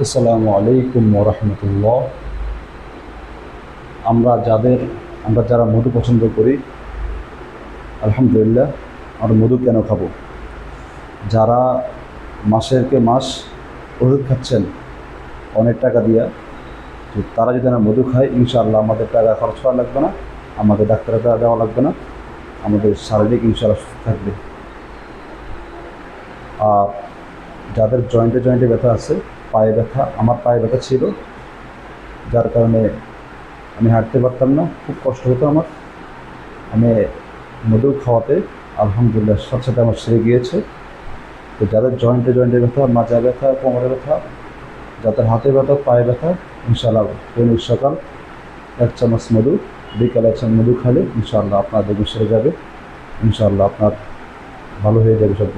আসসালামু আলাইকুম রহমতুল্লাহ। আমরা যারা মধু পছন্দ করি, আলহামদুলিল্লাহ, আমরা মধু কেন খাবো? যারা মাসেরকে মাস ওষুধ খাচ্ছেন অনেক টাকা দিয়া, তো তারা যদি আমরা মধু খাই, ইনশাআল্লাহ আমাদের টাকা খরচ করা লাগবে না, আমাদের ডাক্তারের টাকা দেওয়া লাগবে না, আমাদের শারীরিক ইনশাআল্লাহ সুস্থ থাকবে। আর যাদের জয়েন্টে জয়েন্টে ব্যথা আছে, পায়ে ব্যথা, আমার পায়ে ব্যথা ছিল, যার কারণে আমি হাঁটতে পারতাম না, খুব কষ্ট হতো আমার। আমি মধু খাওয়াতে আলহামদুলিল্লাহ সাথে সাথে আমার সেরে গিয়েছে। তো যাদের জয়েন্টে জয়েন্টে ব্যথা, মাজা ব্যথা, কোমরে ব্যথা, যাদের হাতে ব্যথা, পায়ে ব্যথা, ইনশাআল্লাহ দৈনিক সকাল 1 চামচ মধু, বিকালে 1 চামচ মধু খালে ইনশাআল্লাহ আপনার দেখবে সেরে যাবে। ইনশাআল্লাহ আপনার ভালো হয়ে যাবে সব।